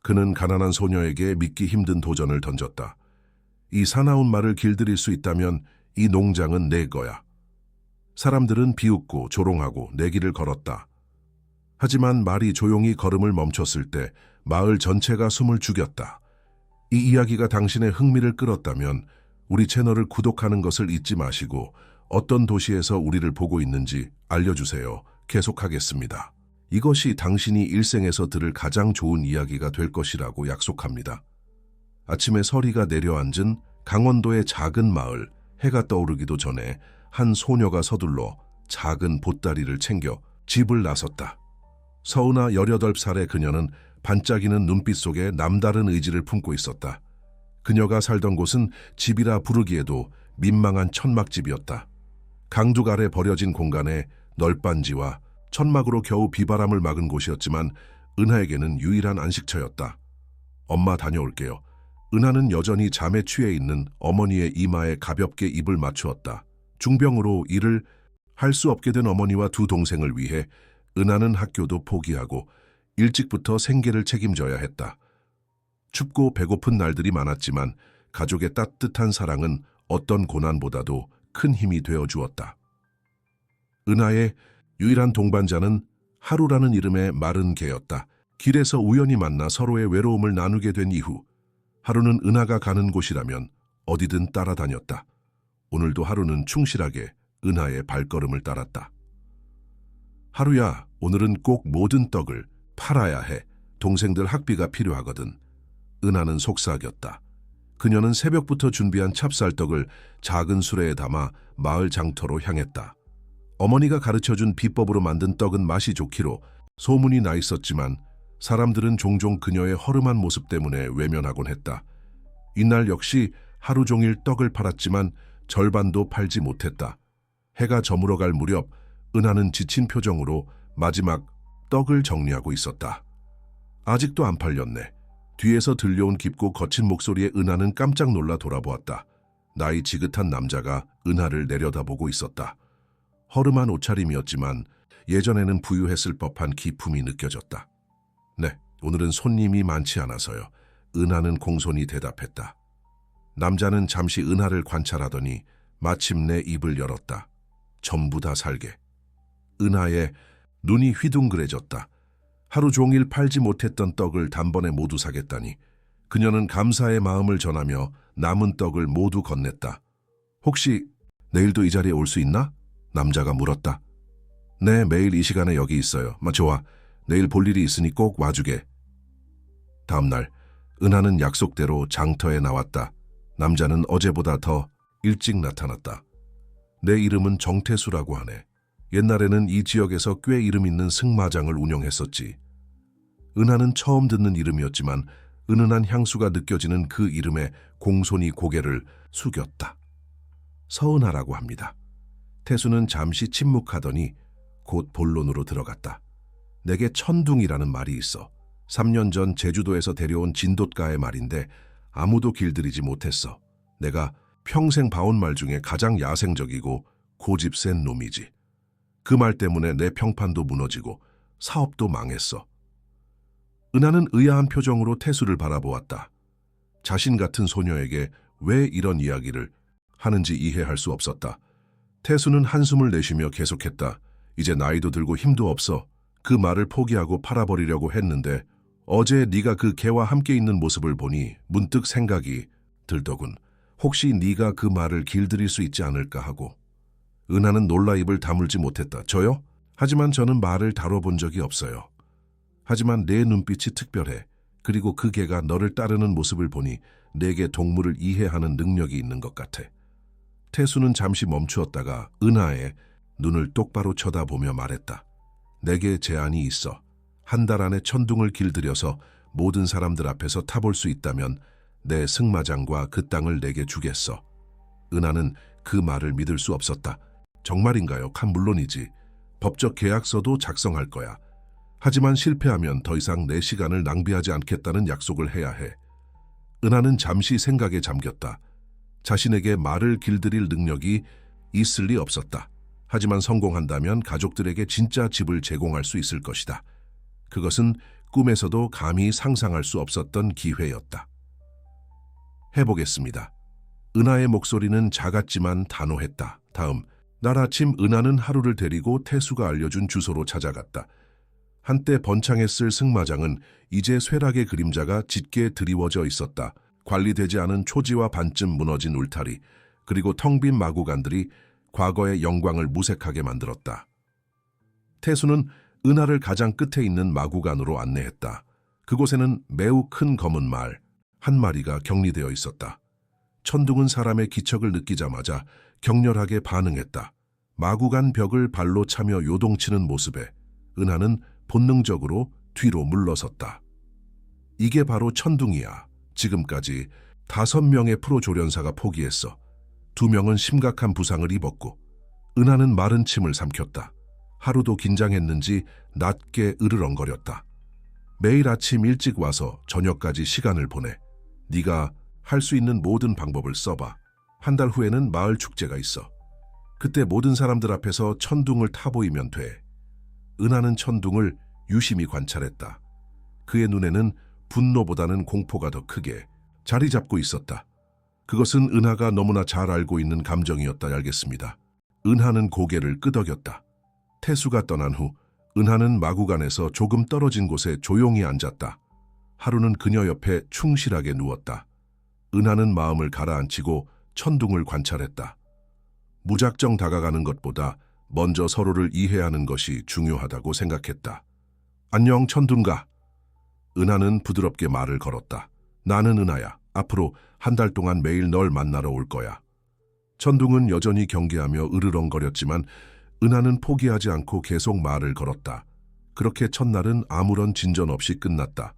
그는 가난한 소녀에게 믿기 힘든 도전을 던졌다. 이 사나운 말을 길들일 수 있다면 이 농장은 내 거야. 사람들은 비웃고 조롱하고 내기를 걸었다. 하지만 말이 조용히 걸음을 멈췄을 때 마을 전체가 숨을 죽였다. 이 이야기가 당신의 흥미를 끌었다면 우리 채널을 구독하는 것을 잊지 마시고 어떤 도시에서 우리를 보고 있는지 알려주세요. 계속하겠습니다. 이것이 당신이 일생에서 들을 가장 좋은 이야기가 될 것이라고 약속합니다. 아침에 서리가 내려앉은 강원도의 작은 마을, 해가 떠오르기도 전에 한 소녀가 서둘러 작은 보따리를 챙겨 집을 나섰다. 서은아 18살의 그녀는 반짝이는 눈빛 속에 남다른 의지를 품고 있었다. 그녀가 살던 곳은 집이라 부르기에도 민망한 천막집이었다. 강둑 아래 버려진 공간에 널빤지와 천막으로 겨우 비바람을 막은 곳이었지만 은하에게는 유일한 안식처였다. 엄마 다녀올게요. 은하는 여전히 잠에 취해 있는 어머니의 이마에 가볍게 입을 맞추었다. 중병으로 일을 할 수 없게 된 어머니와 두 동생을 위해 은하는 학교도 포기하고 일찍부터 생계를 책임져야 했다. 춥고 배고픈 날들이 많았지만 가족의 따뜻한 사랑은 어떤 고난보다도 큰 힘이 되어 주었다. 은하의 유일한 동반자는 하루라는 이름의 마른 개였다. 길에서 우연히 만나 서로의 외로움을 나누게 된 이후 하루는 은하가 가는 곳이라면 어디든 따라다녔다. 오늘도 하루는 충실하게 은하의 발걸음을 따랐다. 하루야, 오늘은 꼭 모든 떡을 팔아야 해. 동생들 학비가 필요하거든. 은하는 속삭였다. 그녀는 새벽부터 준비한 찹쌀떡을 작은 수레에 담아 마을 장터로 향했다. 어머니가 가르쳐준 비법으로 만든 떡은 맛이 좋기로 소문이 나 있었지만 사람들은 종종 그녀의 허름한 모습 때문에 외면하곤 했다. 이날 역시 하루 종일 떡을 팔았지만 절반도 팔지 못했다. 해가 저물어갈 무렵 은하는 지친 표정으로 마지막 떡을 정리하고 있었다. 아직도 안 팔렸네. 뒤에서 들려온 깊고 거친 목소리에 은하는 깜짝 놀라 돌아보았다. 나이 지긋한 남자가 은하를 내려다보고 있었다. 허름한 옷차림이었지만 예전에는 부유했을 법한 기품이 느껴졌다. 네, 오늘은 손님이 많지 않아서요. 은하는 공손히 대답했다. 남자는 잠시 은하를 관찰하더니 마침내 입을 열었다. 전부 다 살게. 은하의 눈이 휘둥그레졌다. 하루 종일 팔지 못했던 떡을 단번에 모두 사겠다니. 그녀는 감사의 마음을 전하며 남은 떡을 모두 건넸다. 혹시 내일도 이 자리에 올 수 있나? 남자가 물었다. 네, 매일 이 시간에 여기 있어요. 좋아. 내일 볼 일이 있으니 꼭 와주게. 다음 날 은하는 약속대로 장터에 나왔다. 남자는 어제보다 더 일찍 나타났다. 내 이름은 정태수라고 하네. 옛날에는 이 지역에서 꽤 이름 있는 승마장을 운영했었지. 은하는 처음 듣는 이름이었지만 은은한 향수가 느껴지는 그 이름에 공손히 고개를 숙였다. 서은하라고 합니다. 태수는 잠시 침묵하더니 곧 본론으로 들어갔다. 내게 천둥이라는 말이 있어. 3년 전 제주도에서 데려온 진돗가의 말인데 아무도 길들이지 못했어. 내가 평생 봐온 말 중에 가장 야생적이고 고집 센 놈이지. 그 말 때문에 내 평판도 무너지고 사업도 망했어. 은하는 의아한 표정으로 태수를 바라보았다. 자신 같은 소녀에게 왜 이런 이야기를 하는지 이해할 수 없었다. 태수는 한숨을 내쉬며 계속했다. 이제 나이도 들고 힘도 없어. 그 말을 포기하고 팔아버리려고 했는데 어제 네가 그 개와 함께 있는 모습을 보니 문득 생각이 들더군. 혹시 네가 그 말을 길들일 수 있지 않을까 하고. 은하는 놀라 입을 다물지 못했다. 저요? 하지만 저는 말을 다뤄본 적이 없어요. 하지만 내 눈빛이 특별해. 그리고 그 개가 너를 따르는 모습을 보니 내게 동물을 이해하는 능력이 있는 것 같아. 태수는 잠시 멈추었다가 은하의 눈을 똑바로 쳐다보며 말했다. 내게 제안이 있어. 한 달 안에 천둥을 길들여서 모든 사람들 앞에서 타볼 수 있다면 내 승마장과 그 땅을 내게 주겠어. 은하는 그 말을 믿을 수 없었다. 정말인가요? 물론이지. 법적 계약서도 작성할 거야. 하지만 실패하면 더 이상 내 시간을 낭비하지 않겠다는 약속을 해야 해. 은하는 잠시 생각에 잠겼다. 자신에게 말을 길들일 능력이 있을 리 없었다. 하지만 성공한다면 가족들에게 진짜 집을 제공할 수 있을 것이다. 그것은 꿈에서도 감히 상상할 수 없었던 기회였다. 해보겠습니다. 은하의 목소리는 작았지만 단호했다. 다음 날 아침 은하는 하루를 데리고 태수가 알려준 주소로 찾아갔다. 한때 번창했을 승마장은 이제 쇠락의 그림자가 짙게 드리워져 있었다. 관리되지 않은 초지와 반쯤 무너진 울타리, 그리고 텅 빈 마구간들이 과거의 영광을 무색하게 만들었다. 태수는 은하를 가장 끝에 있는 마구간으로 안내했다. 그곳에는 매우 큰 검은 말 한 마리가 격리되어 있었다. 천둥은 사람의 기척을 느끼자마자 격렬하게 반응했다. 마구간 벽을 발로 차며 요동치는 모습에 은하는 본능적으로 뒤로 물러섰다. 이게 바로 천둥이야. 지금까지 5명의 프로 조련사가 포기했어. 2명은 심각한 부상을 입었고 은하는 마른 침을 삼켰다. 하루도 긴장했는지 낮게 으르렁거렸다. 매일 아침 일찍 와서 저녁까지 시간을 보내. 네가 할 수 있는 모든 방법을 써봐. 한 달 후에는 마을 축제가 있어. 그때 모든 사람들 앞에서 천둥을 타보이면 돼. 은하는 천둥을 유심히 관찰했다. 그의 눈에는 분노보다는 공포가 더 크게 자리 잡고 있었다. 그것은 은하가 너무나 잘 알고 있는 감정이었다. 알겠습니다. 은하는 고개를 끄덕였다. 태수가 떠난 후 은하는 마구간에서 조금 떨어진 곳에 조용히 앉았다. 하루는 그녀 옆에 충실하게 누웠다. 은하는 마음을 가라앉히고 천둥을 관찰했다. 무작정 다가가는 것보다 먼저 서로를 이해하는 것이 중요하다고 생각했다. 안녕 천둥가. 은하는 부드럽게 말을 걸었다. 나는 은하야. 앞으로 한 달 동안 매일 널 만나러 올 거야. 천둥은 여전히 경계하며 으르렁거렸지만 은하는 포기하지 않고 계속 말을 걸었다. 그렇게 첫날은 아무런 진전 없이 끝났다.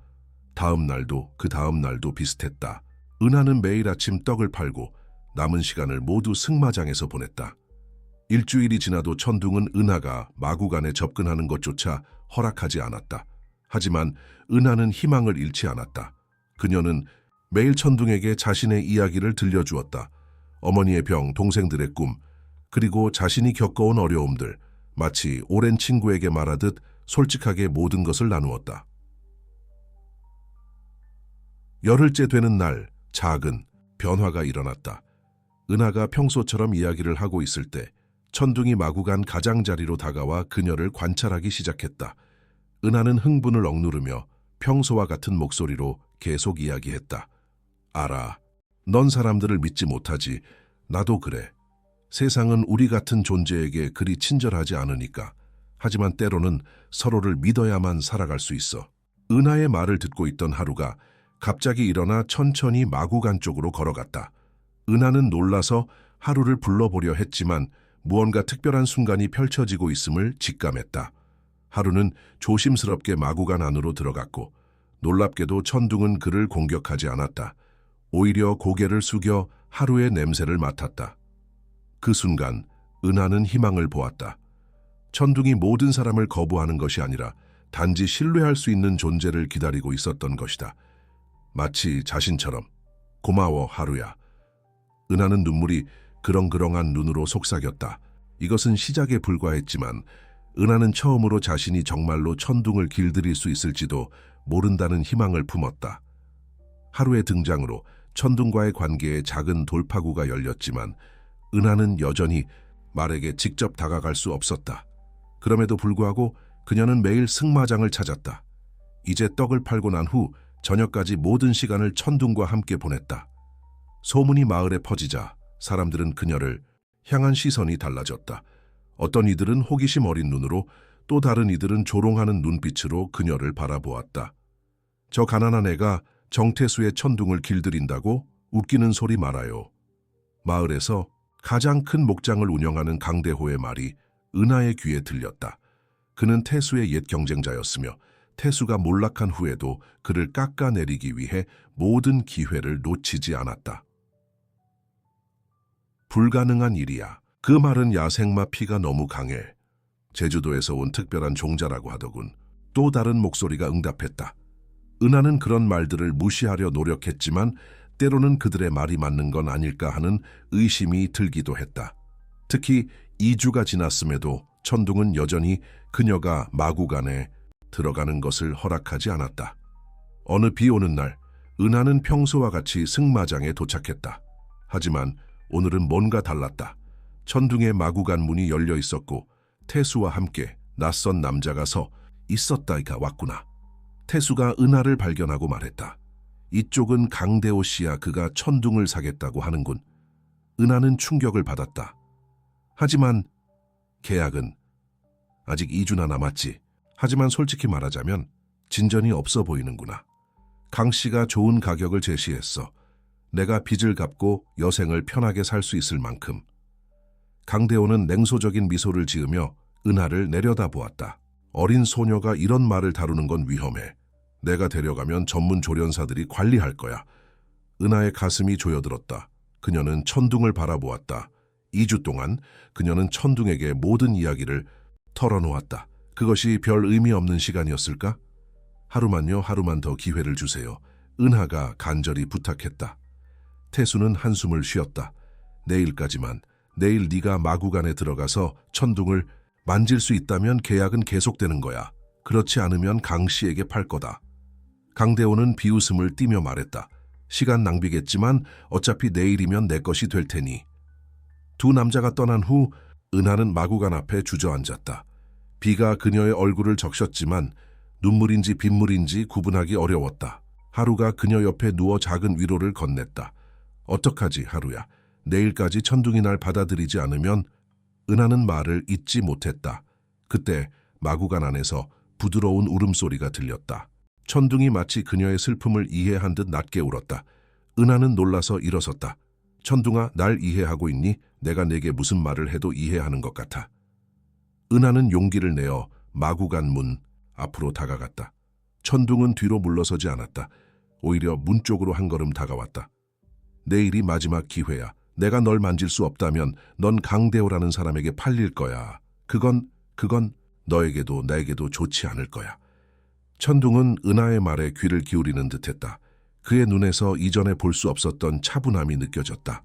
다음 날도 그 다음 날도 비슷했다. 은하는 매일 아침 떡을 팔고 남은 시간을 모두 승마장에서 보냈다. 일주일이 지나도 천둥은 은하가 마구간에 접근하는 것조차 허락하지 않았다. 하지만 은하는 희망을 잃지 않았다. 그녀는 매일 천둥에게 자신의 이야기를 들려주었다. 어머니의 병, 동생들의 꿈, 그리고 자신이 겪어온 어려움들, 마치 오랜 친구에게 말하듯 솔직하게 모든 것을 나누었다. 열흘째 되는 날, 작은 변화가 일어났다. 은하가 평소처럼 이야기를 하고 있을 때 천둥이 마구간 가장자리로 다가와 그녀를 관찰하기 시작했다. 은하는 흥분을 억누르며 평소와 같은 목소리로 계속 이야기했다. 알아. 넌 사람들을 믿지 못하지. 나도 그래. 세상은 우리 같은 존재에게 그리 친절하지 않으니까. 하지만 때로는 서로를 믿어야만 살아갈 수 있어. 은하의 말을 듣고 있던 하루가 갑자기 일어나 천천히 마구간 쪽으로 걸어갔다. 은하는 놀라서 하루를 불러보려 했지만 무언가 특별한 순간이 펼쳐지고 있음을 직감했다. 하루는 조심스럽게 마구간 안으로 들어갔고 놀랍게도 천둥은 그를 공격하지 않았다. 오히려 고개를 숙여 하루의 냄새를 맡았다. 그 순간 은하는 희망을 보았다. 천둥이 모든 사람을 거부하는 것이 아니라 단지 신뢰할 수 있는 존재를 기다리고 있었던 것이다. 마치 자신처럼. 고마워 하루야. 은하는 눈물이 그렁그렁한 눈으로 속삭였다. 이것은 시작에 불과했지만 은하는 처음으로 자신이 정말로 천둥을 길들일 수 있을지도 모른다는 희망을 품었다. 하루의 등장으로 천둥과의 관계에 작은 돌파구가 열렸지만 은하는 여전히 말에게 직접 다가갈 수 없었다. 그럼에도 불구하고 그녀는 매일 승마장을 찾았다. 이제 떡을 팔고 난 후 저녁까지 모든 시간을 천둥과 함께 보냈다. 소문이 마을에 퍼지자 사람들은 그녀를 향한 시선이 달라졌다. 어떤 이들은 호기심 어린 눈으로, 또 다른 이들은 조롱하는 눈빛으로 그녀를 바라보았다. 저 가난한 애가 정태수의 천둥을 길들인다고? 웃기는 소리 말아요. 마을에서 가장 큰 목장을 운영하는 강대호의 말이 은하의 귀에 들렸다. 그는 태수의 옛 경쟁자였으며 태수가 몰락한 후에도 그를 깎아내리기 위해 모든 기회를 놓치지 않았다. 불가능한 일이야. 그 말은 야생마 피가 너무 강해. 제주도에서 온 특별한 종자라고 하더군. 또 다른 목소리가 응답했다. 은하는 그런 말들을 무시하려 노력했지만 때로는 그들의 말이 맞는 건 아닐까 하는 의심이 들기도 했다. 특히 2주가 지났음에도 천둥은 여전히 그녀가 마구간에 들어가는 것을 허락하지 않았다. 어느 비 오는 날 은하는 평소와 같이 승마장에 도착했다. 하지만 오늘은 뭔가 달랐다. 천둥의 마구간 문이 열려 있었고 태수와 함께 낯선 남자가 서 있었다가 왔구나. 태수가 은하를 발견하고 말했다. 이쪽은 강대호 씨야. 그가 천둥을 사겠다고 하는군. 은하는 충격을 받았다. 하지만 계약은 아직 2주나 남았지. 하지만 솔직히 말하자면 진전이 없어 보이는구나. 강 씨가 좋은 가격을 제시했어. 내가 빚을 갚고 여생을 편하게 살 수 있을 만큼. 강대호는 냉소적인 미소를 지으며 은하를 내려다보았다. 어린 소녀가 이런 말을 다루는 건 위험해. 내가 데려가면 전문 조련사들이 관리할 거야. 은하의 가슴이 조여들었다. 그녀는 천둥을 바라보았다. 2주 동안 그녀는 천둥에게 모든 이야기를 털어놓았다. 그것이 별 의미 없는 시간이었을까? 하루만요, 하루만 더 기회를 주세요. 은하가 간절히 부탁했다. 태수는 한숨을 쉬었다. 내일까지만, 내일 네가 마구간에 들어가서 천둥을 만질 수 있다면 계약은 계속되는 거야. 그렇지 않으면 강 씨에게 팔 거다. 강대호는 비웃음을 띠며 말했다. 시간 낭비겠지만 어차피 내일이면 내 것이 될 테니. 두 남자가 떠난 후 은하는 마구간 앞에 주저앉았다. 비가 그녀의 얼굴을 적셨지만 눈물인지 빗물인지 구분하기 어려웠다. 하루가 그녀 옆에 누워 작은 위로를 건넸다. 어떡하지, 하루야. 내일까지 천둥이 날 받아들이지 않으면. 은하는 말을 잇지 못했다. 그때 마구간 안에서 부드러운 울음소리가 들렸다. 천둥이 마치 그녀의 슬픔을 이해한 듯 낮게 울었다. 은하는 놀라서 일어섰다. 천둥아, 날 이해하고 있니? 내가 내게 무슨 말을 해도 이해하는 것 같아. 은하는 용기를 내어 마구간 문 앞으로 다가갔다. 천둥은 뒤로 물러서지 않았다. 오히려 문 쪽으로 한 걸음 다가왔다. 내일이 마지막 기회야. 내가 널 만질 수 없다면 넌 강대호라는 사람에게 팔릴 거야. 그건 너에게도 나에게도 좋지 않을 거야. 천둥은 은하의 말에 귀를 기울이는 듯했다. 그의 눈에서 이전에 볼 수 없었던 차분함이 느껴졌다.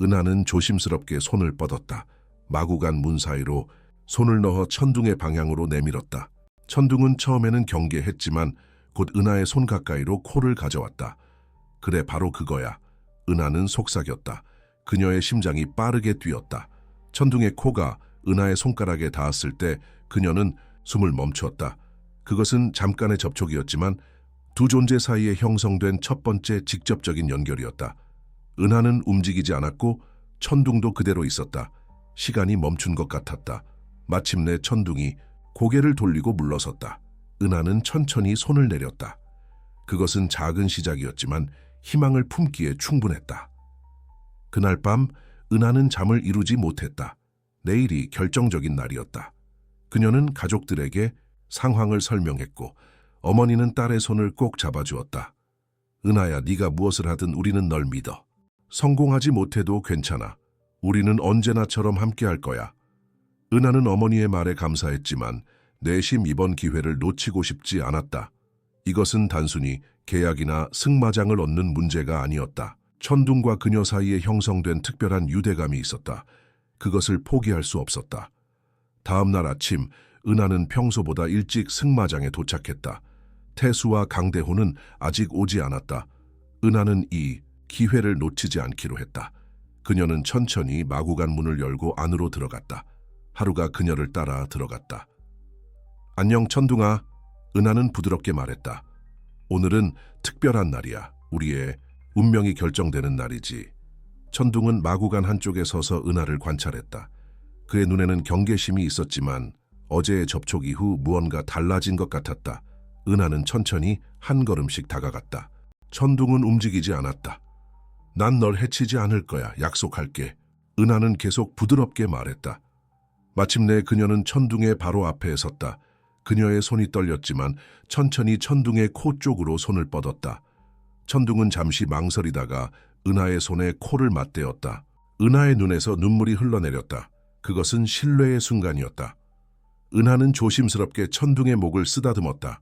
은하는 조심스럽게 손을 뻗었다. 마구간 문 사이로 손을 넣어 천둥의 방향으로 내밀었다. 천둥은 처음에는 경계했지만 곧 은하의 손 가까이로 코를 가져왔다. 그래, 바로 그거야. 은하는 속삭였다. 그녀의 심장이 빠르게 뛰었다. 천둥의 코가 은하의 손가락에 닿았을 때 그녀는 숨을 멈추었다. 그것은 잠깐의 접촉이었지만 두 존재 사이에 형성된 첫 번째 직접적인 연결이었다. 은하는 움직이지 않았고 천둥도 그대로 있었다. 시간이 멈춘 것 같았다. 마침내 천둥이 고개를 돌리고 물러섰다. 은하는 천천히 손을 내렸다. 그것은 작은 시작이었지만 희망을 품기에 충분했다. 그날 밤 은하는 잠을 이루지 못했다. 내일이 결정적인 날이었다. 그녀는 가족들에게 상황을 설명했고 어머니는 딸의 손을 꼭 잡아주었다. 은하야, 네가 무엇을 하든 우리는 널 믿어. 성공하지 못해도 괜찮아. 우리는 언제나처럼 함께할 거야. 은하는 어머니의 말에 감사했지만 내심 이번 기회를 놓치고 싶지 않았다. 이것은 단순히 계약이나 승마장을 얻는 문제가 아니었다. 천둥과 그녀 사이에 형성된 특별한 유대감이 있었다. 그것을 포기할 수 없었다. 다음 날 아침 은하는 평소보다 일찍 승마장에 도착했다. 태수와 강대호는 아직 오지 않았다. 은하는 이 기회를 놓치지 않기로 했다. 그녀는 천천히 마구간 문을 열고 안으로 들어갔다. 하루가 그녀를 따라 들어갔다. 안녕 천둥아, 은하는 부드럽게 말했다. 오늘은 특별한 날이야. 우리의 운명이 결정되는 날이지. 천둥은 마구간 한쪽에 서서 은하를 관찰했다. 그의 눈에는 경계심이 있었지만 어제의 접촉 이후 무언가 달라진 것 같았다. 은하는 천천히 한 걸음씩 다가갔다. 천둥은 움직이지 않았다. 난 널 해치지 않을 거야. 약속할게. 은하는 계속 부드럽게 말했다. 마침내 그녀는 천둥의 바로 앞에 섰다. 그녀의 손이 떨렸지만 천천히 천둥의 코 쪽으로 손을 뻗었다. 천둥은 잠시 망설이다가 은하의 손에 코를 맞대었다. 은하의 눈에서 눈물이 흘러내렸다. 그것은 신뢰의 순간이었다. 은하는 조심스럽게 천둥의 목을 쓰다듬었다.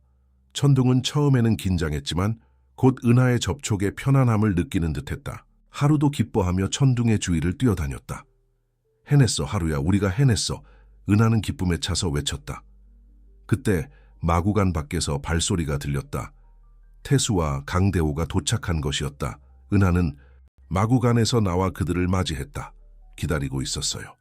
천둥은 처음에는 긴장했지만 곧 은하의 접촉에 편안함을 느끼는 듯했다. 하루도 기뻐하며 천둥의 주위를 뛰어다녔다. 해냈어, 하루야. 우리가 해냈어. 은하는 기쁨에 차서 외쳤다. 그때 마구간 밖에서 발소리가 들렸다. 태수와 강대호가 도착한 것이었다. 은하는 마구간에서 나와 그들을 맞이했다. 기다리고 있었어요.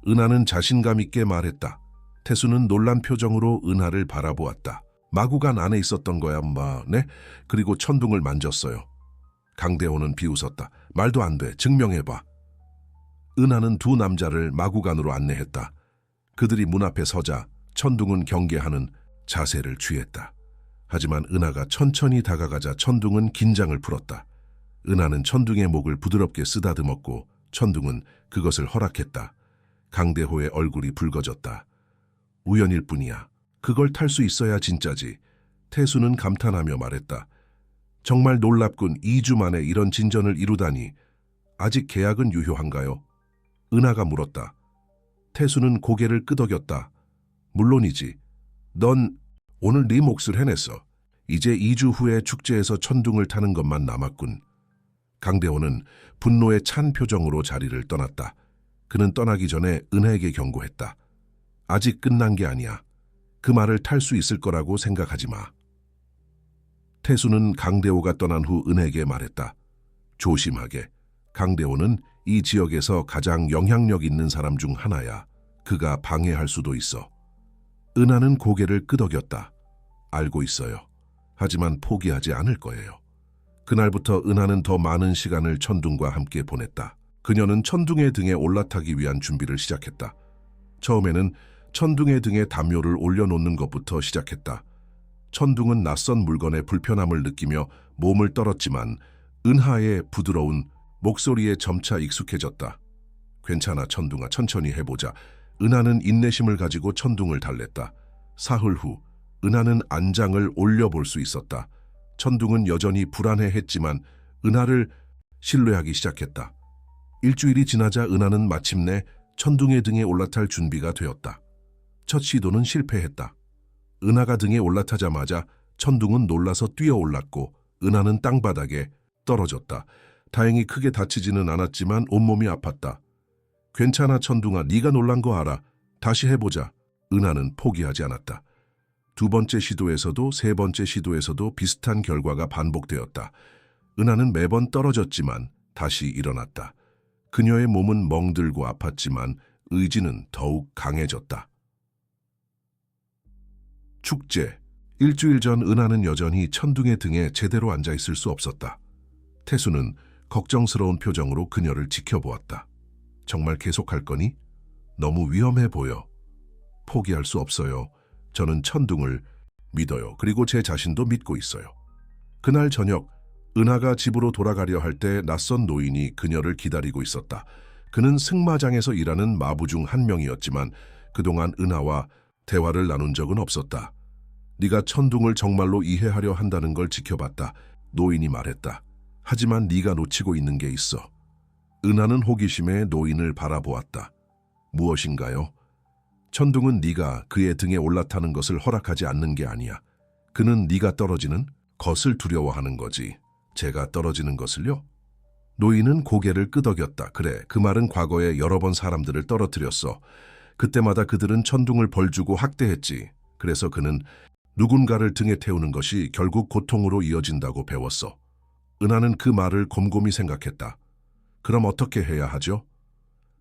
은하는 자신감 있게 말했다. 태수는 놀란 표정으로 은하를 바라보았다. 마구간 안에 있었던 거야, 엄마. 네? 그리고 천둥을 만졌어요. 강대호는 비웃었다. 말도 안 돼. 증명해봐. 은하는 두 남자를 마구간으로 안내했다. 그들이 문 앞에 서자 천둥은 경계하는 자세를 취했다. 하지만 은하가 천천히 다가가자 천둥은 긴장을 풀었다. 은하는 천둥의 목을 부드럽게 쓰다듬었고 천둥은 그것을 허락했다. 강대호의 얼굴이 붉어졌다. 우연일 뿐이야. 그걸 탈 수 있어야 진짜지. 태수는 감탄하며 말했다. 정말 놀랍군. 2주 만에 이런 진전을 이루다니. 아직 계약은 유효한가요? 은하가 물었다. 태수는 고개를 끄덕였다. 물론이지. 넌 오늘 네 몫을 해냈어. 이제 2주 후에 축제에서 천둥을 타는 것만 남았군. 강대호는 분노에 찬 표정으로 자리를 떠났다. 그는 떠나기 전에 은하에게 경고했다. 아직 끝난 게 아니야. 그 말을 탈 수 있을 거라고 생각하지 마. 태수는 강대호가 떠난 후 은하에게 말했다. 조심하게. 강대호는 이 지역에서 가장 영향력 있는 사람 중 하나야. 그가 방해할 수도 있어. 은하는 고개를 끄덕였다. 알고 있어요. 하지만 포기하지 않을 거예요. 그날부터 은하는 더 많은 시간을 천둥과 함께 보냈다. 그녀는 천둥의 등에 올라타기 위한 준비를 시작했다. 처음에는 천둥의 등에 담요를 올려놓는 것부터 시작했다. 천둥은 낯선 물건의 불편함을 느끼며 몸을 떨었지만 은하의 부드러운 목소리에 점차 익숙해졌다. 괜찮아, 천둥아, 천천히 해보자. 은하는 인내심을 가지고 천둥을 달랬다. 사흘 후 은하는 안장을 올려볼 수 있었다. 천둥은 여전히 불안해했지만 은하를 신뢰하기 시작했다. 일주일이 지나자 은하는 마침내 천둥의 등에 올라탈 준비가 되었다. 첫 시도는 실패했다. 은하가 등에 올라타자마자 천둥은 놀라서 뛰어올랐고 은하는 땅바닥에 떨어졌다. 다행히 크게 다치지는 않았지만 온몸이 아팠다. 괜찮아, 천둥아. 네가 놀란 거 알아. 다시 해보자. 은하는 포기하지 않았다. 두 번째 시도에서도 세 번째 시도에서도 비슷한 결과가 반복되었다. 은하는 매번 떨어졌지만 다시 일어났다. 그녀의 몸은 멍들고 아팠지만 의지는 더욱 강해졌다. 축제. 일주일 전 은하는 여전히 천둥의 등에 제대로 앉아있을 수 없었다. 태수는 걱정스러운 표정으로 그녀를 지켜보았다. 정말 계속할 거니? 너무 위험해 보여. 포기할 수 없어요. 저는 천둥을 믿어요. 그리고 제 자신도 믿고 있어요. 그날 저녁 은하가 집으로 돌아가려 할 때 낯선 노인이 그녀를 기다리고 있었다. 그는 승마장에서 일하는 마부 중 한 명이었지만 그동안 은하와 대화를 나눈 적은 없었다. 네가 천둥을 정말로 이해하려 한다는 걸 지켜봤다. 노인이 말했다. 하지만 네가 놓치고 있는 게 있어. 은하는 호기심에 노인을 바라보았다. 무엇인가요? 천둥은 네가 그의 등에 올라타는 것을 허락하지 않는 게 아니야. 그는 네가 떨어지는 것을 두려워하는 거지. 제가 떨어지는 것을요? 노인은 고개를 끄덕였다. 그래, 그 말은 과거에 여러 번 사람들을 떨어뜨렸어. 그때마다 그들은 천둥을 벌주고 학대했지. 그래서 그는 누군가를 등에 태우는 것이 결국 고통으로 이어진다고 배웠어. 은하는 그 말을 곰곰이 생각했다. 그럼 어떻게 해야 하죠?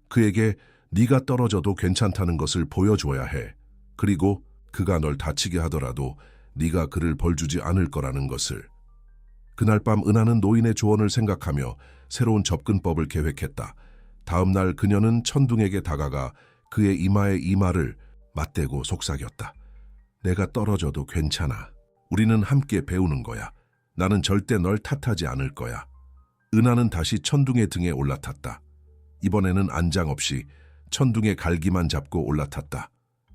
그에게 네가 떨어져도 괜찮다는 것을 보여줘야 해. 그리고 그가 널 다치게 하더라도 네가 그를 벌주지 않을 거라는 것을. 그날 밤 은하는 노인의 조언을 생각하며 새로운 접근법을 계획했다. 다음 날 그녀는 천둥에게 다가가 그의 이마에 이마를 맞대고 속삭였다. 내가 떨어져도 괜찮아. 우리는 함께 배우는 거야. 나는 절대 널 탓하지 않을 거야. 은하는 다시 천둥의 등에 올라탔다. 이번에는 안장 없이 천둥의 갈기만 잡고 올라탔다.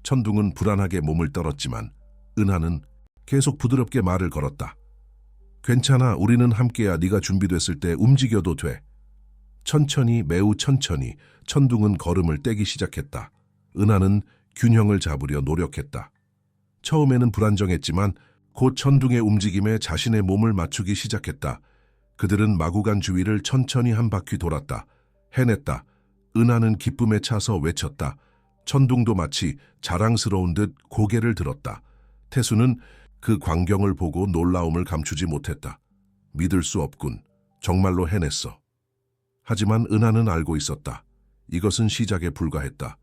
천둥은 불안하게 몸을 떨었지만 은하는 계속 부드럽게 말을 걸었다. 괜찮아, 우리는 함께야. 네가 준비됐을 때 움직여도 돼. 천천히, 매우 천천히 천둥은 걸음을 떼기 시작했다. 은하는 균형을 잡으려 노력했다. 처음에는 불안정했지만 곧 천둥의 움직임에 자신의 몸을 맞추기 시작했다. 그들은 마구간 주위를 천천히 한 바퀴 돌았다. 해냈다. 은하는 기쁨에 차서 외쳤다. 천둥도 마치 자랑스러운 듯 고개를 들었다. 태수는 그 광경을 보고 놀라움을 감추지 못했다. 믿을 수 없군. 정말로 해냈어. 하지만 은하는 알고 있었다. 이것은 시작에 불과했다.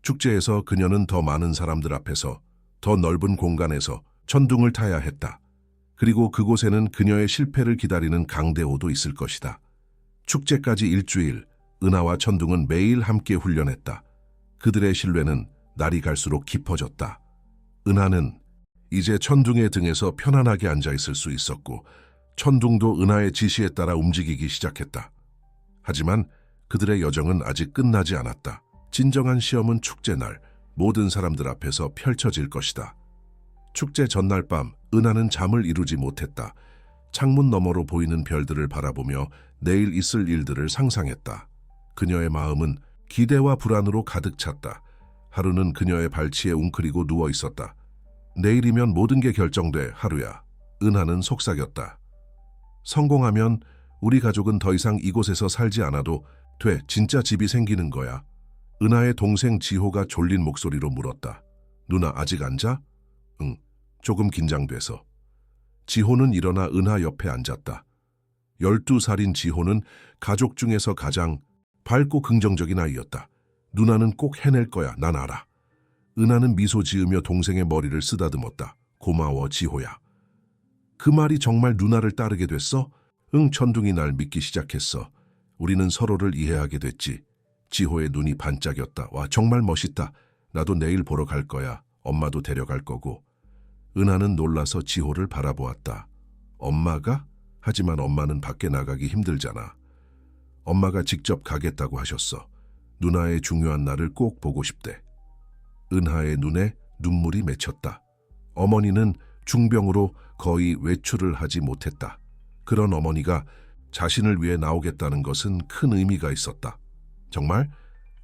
축제에서 그녀는 더 많은 사람들 앞에서, 더 넓은 공간에서 천둥을 타야 했다. 그리고 그곳에는 그녀의 실패를 기다리는 강대호도 있을 것이다. 축제까지 일주일, 은하와 천둥은 매일 함께 훈련했다. 그들의 신뢰는 날이 갈수록 깊어졌다. 은하는 이제 천둥의 등에서 편안하게 앉아있을 수 있었고, 천둥도 은하의 지시에 따라 움직이기 시작했다. 하지만 그들의 여정은 아직 끝나지 않았다. 진정한 시험은 축제날 모든 사람들 앞에서 펼쳐질 것이다. 축제 전날 밤 은하는 잠을 이루지 못했다. 창문 너머로 보이는 별들을 바라보며 내일 있을 일들을 상상했다. 그녀의 마음은 기대와 불안으로 가득 찼다. 하루는 그녀의 발치에 웅크리고 누워 있었다. 내일이면 모든 게 결정돼, 하루야. 은하는 속삭였다. 성공하면 우리 가족은 더 이상 이곳에서 살지 않아도 돼. 진짜 집이 생기는 거야. 은하의 동생 지호가 졸린 목소리로 물었다. 누나 아직 안 자? 응, 조금 긴장돼서. 지호는 일어나 은하 옆에 앉았다. 12살인 지호는 가족 중에서 가장 밝고 긍정적인 아이였다. 누나는 꼭 해낼 거야, 난 알아. 은하는 미소 지으며 동생의 머리를 쓰다듬었다. 고마워, 지호야. 그 말이 정말 누나를 따르게 됐어? 응, 천둥이 날 믿기 시작했어. 우리는 서로를 이해하게 됐지. 지호의 눈이 반짝였다. 와, 정말 멋있다. 나도 내일 보러 갈 거야. 엄마도 데려갈 거고. 은하는 놀라서 지호를 바라보았다. 엄마가? 하지만 엄마는 밖에 나가기 힘들잖아. 엄마가 직접 가겠다고 하셨어. 누나의 중요한 날을 꼭 보고 싶대. 은하의 눈에 눈물이 맺혔다. 어머니는 중병으로 거의 외출을 하지 못했다. 그런 어머니가 자신을 위해 나오겠다는 것은 큰 의미가 있었다. 정말?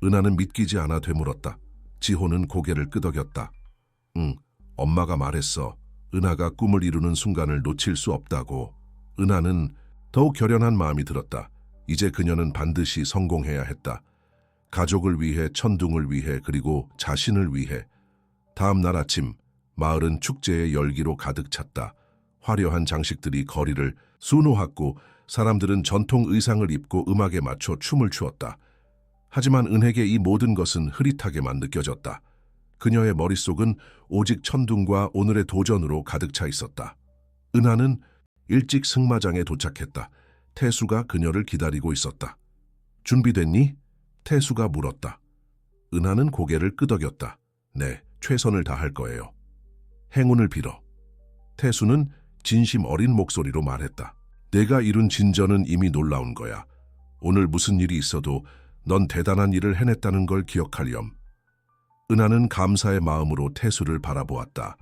은하는 믿기지 않아 되물었다. 지호는 고개를 끄덕였다. 응, 엄마가 말했어. 은하가 꿈을 이루는 순간을 놓칠 수 없다고. 은하는 더욱 결연한 마음이 들었다. 이제 그녀는 반드시 성공해야 했다. 가족을 위해, 천둥을 위해, 그리고 자신을 위해. 다음 날 아침, 마을은 축제의 열기로 가득 찼다. 화려한 장식들이 거리를 수놓았고 사람들은 전통 의상을 입고 음악에 맞춰 춤을 추었다. 하지만 은에게 이 모든 것은 흐릿하게만 느껴졌다. 그녀의 머릿속은 오직 천둥과 오늘의 도전으로 가득 차 있었다. 은하는 일찍 승마장에 도착했다. 태수가 그녀를 기다리고 있었다. 준비됐니? 태수가 물었다. 은하는 고개를 끄덕였다. 네, 최선을 다할 거예요. 행운을 빌어. 태수는 진심 어린 목소리로 말했다. 내가 이룬 진전은 이미 놀라운 거야. 오늘 무슨 일이 있어도 넌 대단한 일을 해냈다는 걸 기억하렴. 은하는 감사의 마음으로 태수를 바라보았다.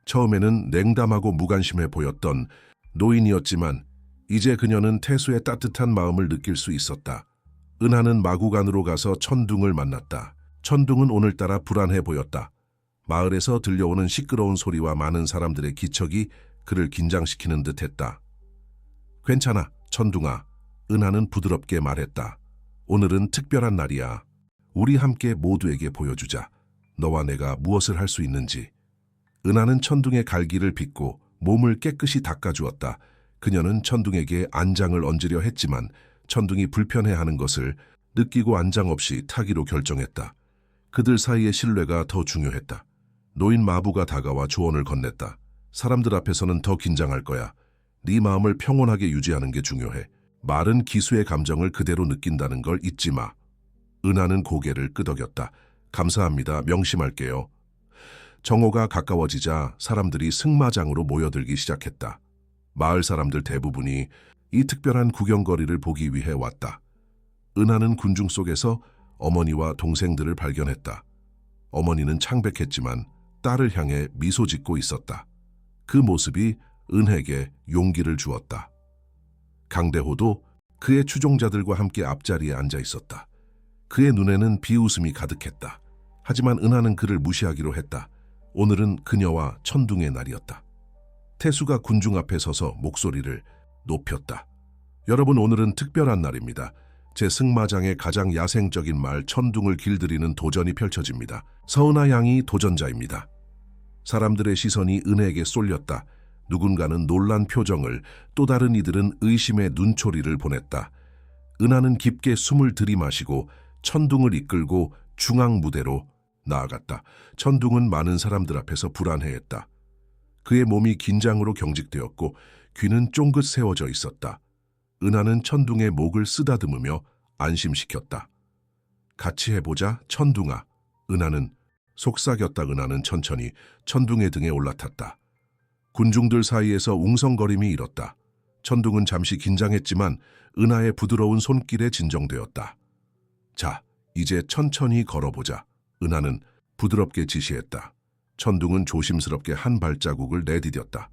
처음에는 냉담하고 무관심해 보였던 노인이었지만 이제 그녀는 태수의 따뜻한 마음을 느낄 수 있었다. 은하는 마구간으로 가서 천둥을 만났다. 천둥은 오늘따라 불안해 보였다. 마을에서 들려오는 시끄러운 소리와 많은 사람들의 기척이 그를 긴장시키는 듯했다. 괜찮아, 천둥아. 은하는 부드럽게 말했다. 오늘은 특별한 날이야. 우리 함께 모두에게 보여주자. 너와 내가 무엇을 할 수 있는지. 은하는 천둥의 갈기를 빗고 몸을 깨끗이 닦아주었다. 그녀는 천둥에게 안장을 얹으려 했지만 천둥이 불편해하는 것을 느끼고 안장 없이 타기로 결정했다. 그들 사이의 신뢰가 더 중요했다. 노인 마부가 다가와 조언을 건넸다. 사람들 앞에서는 더 긴장할 거야. 네 마음을 평온하게 유지하는 게 중요해. 말은 기수의 감정을 그대로 느낀다는 걸 잊지 마. 은하는 고개를 끄덕였다. 감사합니다. 명심할게요. 정오가 가까워지자 사람들이 승마장으로 모여들기 시작했다. 마을 사람들 대부분이 이 특별한 구경거리를 보기 위해 왔다. 은하는 군중 속에서 어머니와 동생들을 발견했다. 어머니는 창백했지만 딸을 향해 미소 짓고 있었다. 그 모습이 은혜에게 용기를 주었다. 강대호도 그의 추종자들과 함께 앞자리에 앉아 있었다. 그의 눈에는 비웃음이 가득했다. 하지만 은하는 그를 무시하기로 했다. 오늘은 그녀와 천둥의 날이었다. 태수가 군중 앞에 서서 목소리를 높였다. 여러분, 오늘은 특별한 날입니다. 제 승마장의 가장 야생적인 말 천둥을 길들이는 도전이 펼쳐집니다. 서은하 양이 도전자입니다. 사람들의 시선이 은하에게 쏠렸다. 누군가는 놀란 표정을, 또 다른 이들은 의심의 눈초리를 보냈다. 은하는 깊게 숨을 들이마시고 천둥을 이끌고 중앙 무대로 나아갔다. 천둥은 많은 사람들 앞에서 불안해했다. 그의 몸이 긴장으로 경직되었고 귀는 쫑긋 세워져 있었다. 은하는 천둥의 목을 쓰다듬으며 안심시켰다. 같이 해보자, 천둥아. 은하는 속삭였다. 은하는 천천히 천둥의 등에 올라탔다. 군중들 사이에서 웅성거림이 일었다. 천둥은 잠시 긴장했지만 은하의 부드러운 손길에 진정되었다. 자, 이제 천천히 걸어보자. 은하는 부드럽게 지시했다. 천둥은 조심스럽게 한 발자국을 내디뎠다.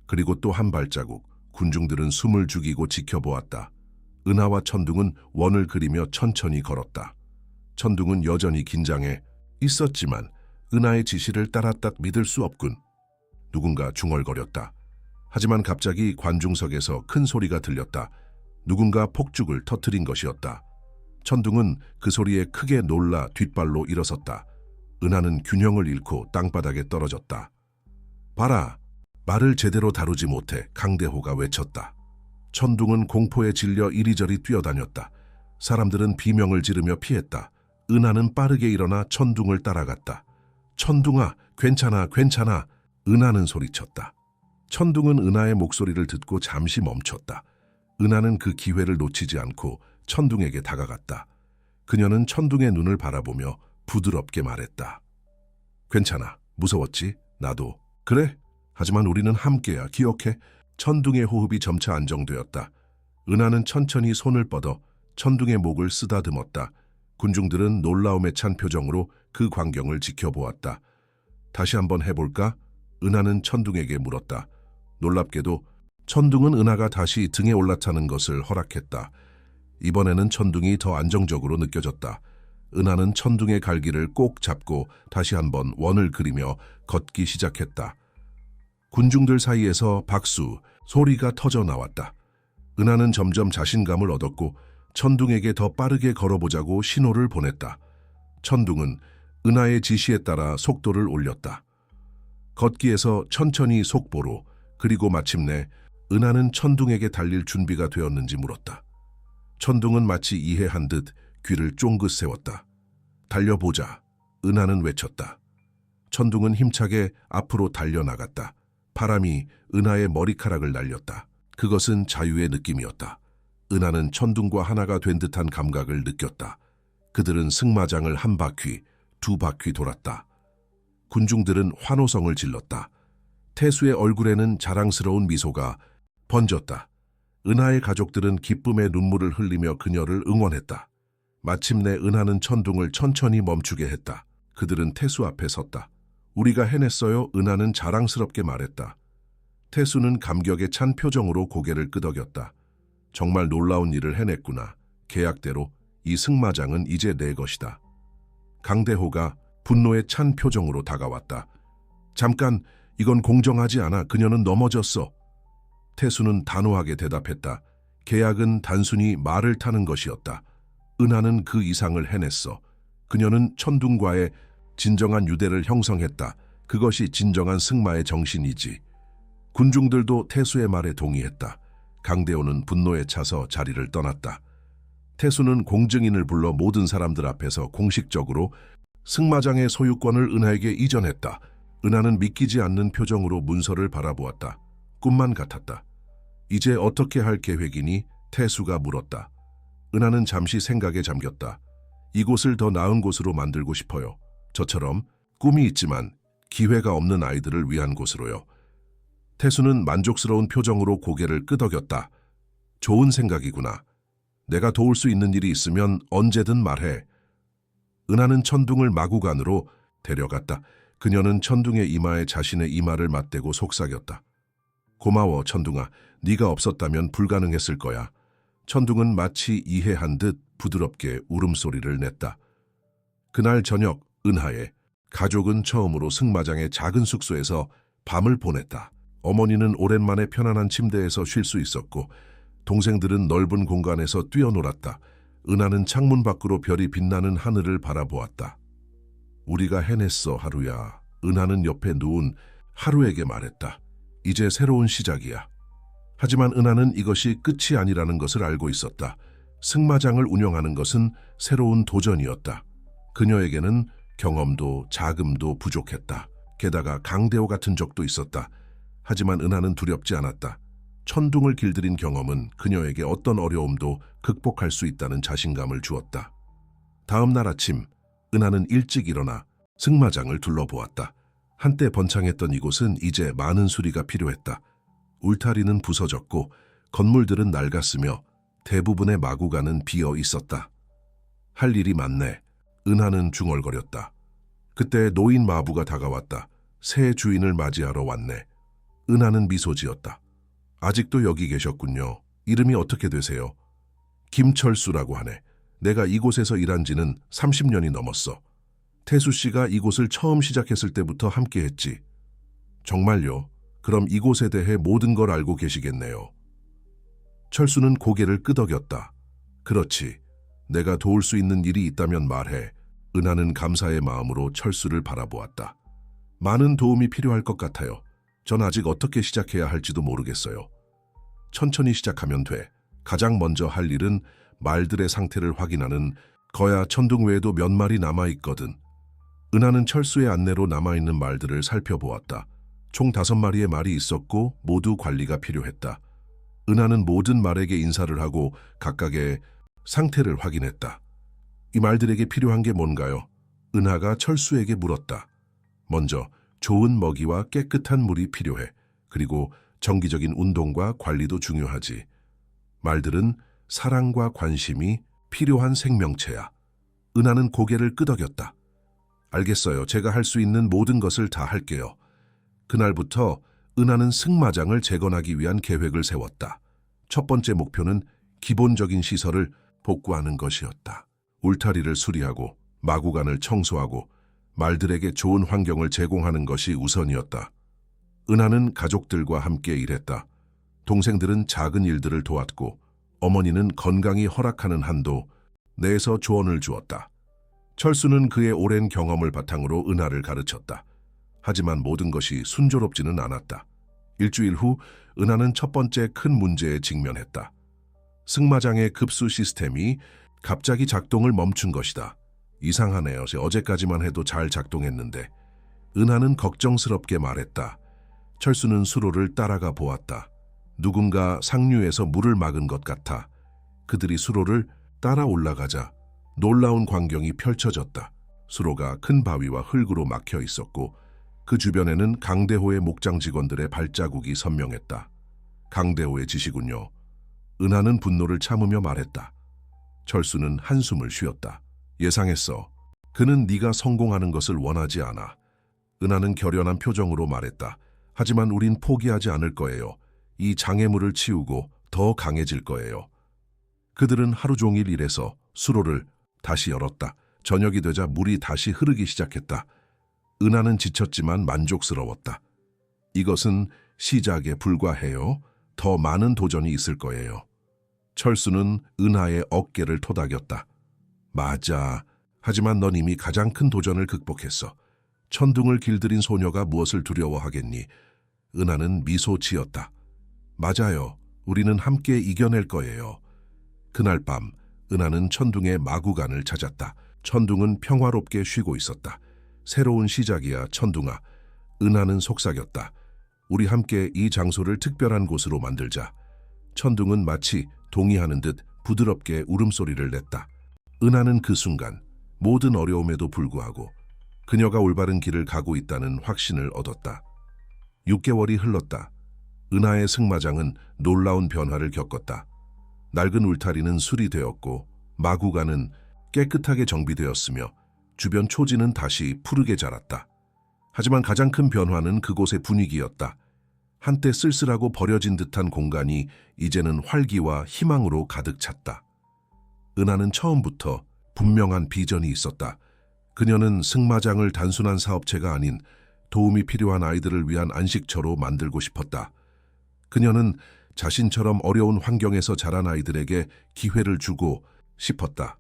그리고 또 한 발자국. 군중들은 숨을 죽이고 지켜보았다. 은하와 천둥은 원을 그리며 천천히 걸었다. 천둥은 여전히 긴장해 있었지만 은하의 지시를 따랐다. 믿을 수 없군. 누군가 중얼거렸다. 하지만 갑자기 관중석에서 큰 소리가 들렸다. 누군가 폭죽을 터뜨린 것이었다. 천둥은 그 소리에 크게 놀라 뒷발로 일어섰다. 은하는 균형을 잃고 땅바닥에 떨어졌다. 봐라! 말을 제대로 다루지 못해 강대호가 외쳤다. 천둥은 공포에 질려 이리저리 뛰어다녔다. 사람들은 비명을 지르며 피했다. 은하는 빠르게 일어나 천둥을 따라갔다. 천둥아, 괜찮아, 괜찮아. 은하는 소리쳤다. 천둥은 은하의 목소리를 듣고 잠시 멈췄다. 은하는 그 기회를 놓치지 않고 천둥에게 다가갔다. 그녀는 천둥의 눈을 바라보며 부드럽게 말했다. 괜찮아. 무서웠지? 나도. 그래? 하지만 우리는 함께야. 기억해? 천둥의 호흡이 점차 안정되었다. 은하는 천천히 손을 뻗어 천둥의 목을 쓰다듬었다. 군중들은 놀라움에 찬 표정으로 그 광경을 지켜보았다. 다시 한번 해볼까? 은하는 천둥에게 물었다. 놀랍게도 천둥은 은하가 다시 등에 올라타는 것을 허락했다. 이번에는 천둥이 더 안정적으로 느껴졌다. 은하는 천둥의 갈기를 꼭 잡고 다시 한번 원을 그리며 걷기 시작했다. 군중들 사이에서 박수, 소리가 터져 나왔다. 은하는 점점 자신감을 얻었고 천둥에게 더 빠르게 걸어보자고 신호를 보냈다. 천둥은 은하의 지시에 따라 속도를 올렸다. 걷기에서 천천히 속보로, 그리고 마침내 은하는 천둥에게 달릴 준비가 되었는지 물었다. 천둥은 마치 이해한 듯 귀를 쫑긋 세웠다. 달려보자. 은하는 외쳤다. 천둥은 힘차게 앞으로 달려나갔다. 바람이 은하의 머리카락을 날렸다. 그것은 자유의 느낌이었다. 은하는 천둥과 하나가 된 듯한 감각을 느꼈다. 그들은 승마장을 한 바퀴, 두 바퀴 돌았다. 군중들은 환호성을 질렀다. 태수의 얼굴에는 자랑스러운 미소가 번졌다. 은하의 가족들은 기쁨의 눈물을 흘리며 그녀를 응원했다. 마침내 은하는 천둥을 천천히 멈추게 했다. 그들은 태수 앞에 섰다. 우리가 해냈어요. 은하는 자랑스럽게 말했다. 태수는 감격에 찬 표정으로 고개를 끄덕였다. 정말 놀라운 일을 해냈구나. 계약대로 이 승마장은 이제 내 것이다. 강대호가 분노에 찬 표정으로 다가왔다. 잠깐, 이건 공정하지 않아. 그녀는 넘어졌어. 태수는 단호하게 대답했다. 계약은 단순히 말을 타는 것이었다. 은하는 그 이상을 해냈어. 그녀는 천둥과의 진정한 유대를 형성했다. 그것이 진정한 승마의 정신이지. 군중들도 태수의 말에 동의했다. 강대호는 분노에 차서 자리를 떠났다. 태수는 공증인을 불러 모든 사람들 앞에서 공식적으로 승마장의 소유권을 은하에게 이전했다. 은하는 믿기지 않는 표정으로 문서를 바라보았다. 꿈만 같았다. 이제 어떻게 할 계획이니? 태수가 물었다. 은하는 잠시 생각에 잠겼다. 이곳을 더 나은 곳으로 만들고 싶어요. 저처럼 꿈이 있지만 기회가 없는 아이들을 위한 곳으로요. 태수는 만족스러운 표정으로 고개를 끄덕였다. 좋은 생각이구나. 내가 도울 수 있는 일이 있으면 언제든 말해. 은하는 천둥을 마구간으로 데려갔다. 그녀는 천둥의 이마에 자신의 이마를 맞대고 속삭였다. 고마워, 천둥아. 네가 없었다면 불가능했을 거야. 천둥은 마치 이해한 듯 부드럽게 울음소리를 냈다. 그날 저녁 은하의 가족은 처음으로 승마장의 작은 숙소에서 밤을 보냈다. 어머니는 오랜만에 편안한 침대에서 쉴 수 있었고 동생들은 넓은 공간에서 뛰어놀았다. 은하는 창문 밖으로 별이 빛나는 하늘을 바라보았다. 우리가 해냈어, 하루야. 은하는 옆에 누운 하루에게 말했다. 이제 새로운 시작이야. 하지만 은하는 이것이 끝이 아니라는 것을 알고 있었다. 승마장을 운영하는 것은 새로운 도전이었다. 그녀에게는 경험도 자금도 부족했다. 게다가 강대호 같은 적도 있었다. 하지만 은하는 두렵지 않았다. 천둥을 길들인 경험은 그녀에게 어떤 어려움도 극복할 수 있다는 자신감을 주었다. 다음 날 아침, 은하는 일찍 일어나 승마장을 둘러보았다. 한때 번창했던 이곳은 이제 많은 수리가 필요했다. 울타리는 부서졌고 건물들은 낡았으며 대부분의 마구간은 비어 있었다. 할 일이 많네. 은하는 중얼거렸다. 그때 노인 마부가 다가왔다. 새 주인을 맞이하러 왔네. 은하는 미소 지었다. 아직도 여기 계셨군요. 이름이 어떻게 되세요? 김철수라고 하네. 내가 이곳에서 일한 지는 30년이 넘었어. 태수 씨가 이곳을 처음 시작했을 때부터 함께했지. 정말요? 그럼 이곳에 대해 모든 걸 알고 계시겠네요. 철수는 고개를 끄덕였다. 그렇지. 내가 도울 수 있는 일이 있다면 말해. 은하는 감사의 마음으로 철수를 바라보았다. 많은 도움이 필요할 것 같아요. 전 아직 어떻게 시작해야 할지도 모르겠어요. 천천히 시작하면 돼. 가장 먼저 할 일은 말들의 상태를 확인하는 거야. 천둥 외에도 몇 마리 남아있거든. 은하는 철수의 안내로 남아있는 말들을 살펴보았다. 총 5마리의 말이 있었고 모두 관리가 필요했다. 은하는 모든 말에게 인사를 하고 각각의 상태를 확인했다. 이 말들에게 필요한 게 뭔가요? 은하가 철수에게 물었다. 먼저 좋은 먹이와 깨끗한 물이 필요해. 그리고 정기적인 운동과 관리도 중요하지. 말들은 사랑과 관심이 필요한 생명체야. 은하는 고개를 끄덕였다. 알겠어요. 제가 할 수 있는 모든 것을 다 할게요. 그날부터 은하는 승마장을 재건하기 위한 계획을 세웠다. 첫 번째 목표는 기본적인 시설을 복구하는 것이었다. 울타리를 수리하고 마구간을 청소하고 말들에게 좋은 환경을 제공하는 것이 우선이었다. 은하는 가족들과 함께 일했다. 동생들은 작은 일들을 도왔고 어머니는 건강이 허락하는 한도 내에서 조언을 주었다. 철수는 그의 오랜 경험을 바탕으로 은하를 가르쳤다. 하지만 모든 것이 순조롭지는 않았다. 일주일 후 은하는 첫 번째 큰 문제에 직면했다. 승마장의 급수 시스템이 갑자기 작동을 멈춘 것이다. 이상하네요. 어제까지만 해도 잘 작동했는데. 은하는 걱정스럽게 말했다. 철수는 수로를 따라가 보았다. 누군가 상류에서 물을 막은 것 같아. 그들이 수로를 따라 올라가자 놀라운 광경이 펼쳐졌다. 수로가 큰 바위와 흙으로 막혀 있었고 그 주변에는 강대호의 목장 직원들의 발자국이 선명했다. 강대호의 짓이군요. 은하는 분노를 참으며 말했다. 철수는 한숨을 쉬었다. 예상했어. 그는 네가 성공하는 것을 원하지 않아. 은하는 결연한 표정으로 말했다. 하지만 우린 포기하지 않을 거예요. 이 장애물을 치우고 더 강해질 거예요. 그들은 하루 종일 일해서 수로를 다시 열었다. 저녁이 되자 물이 다시 흐르기 시작했다. 은하는 지쳤지만 만족스러웠다. 이것은 시작에 불과해요. 더 많은 도전이 있을 거예요. 철수는 은하의 어깨를 토닥였다. 맞아. 하지만 넌 이미 가장 큰 도전을 극복했어. 천둥을 길들인 소녀가 무엇을 두려워하겠니? 은하는 미소 지었다. 맞아요. 우리는 함께 이겨낼 거예요. 그날 밤 은하는 천둥의 마구간을 찾았다. 천둥은 평화롭게 쉬고 있었다. 새로운 시작이야, 천둥아. 은하는 속삭였다. 우리 함께 이 장소를 특별한 곳으로 만들자. 천둥은 마치 동의하는 듯 부드럽게 울음소리를 냈다. 은하는 그 순간 모든 어려움에도 불구하고 그녀가 올바른 길을 가고 있다는 확신을 얻었다. 6개월이 흘렀다. 은하의 승마장은 놀라운 변화를 겪었다. 낡은 울타리는 수리되었고 마구간은 깨끗하게 정비되었으며 주변 초지는 다시 푸르게 자랐다. 하지만 가장 큰 변화는 그곳의 분위기였다. 한때 쓸쓸하고 버려진 듯한 공간이 이제는 활기와 희망으로 가득 찼다. 은하는 처음부터 분명한 비전이 있었다. 그녀는 승마장을 단순한 사업체가 아닌 도움이 필요한 아이들을 위한 안식처로 만들고 싶었다. 그녀는 자신처럼 어려운 환경에서 자란 아이들에게 기회를 주고 싶었다.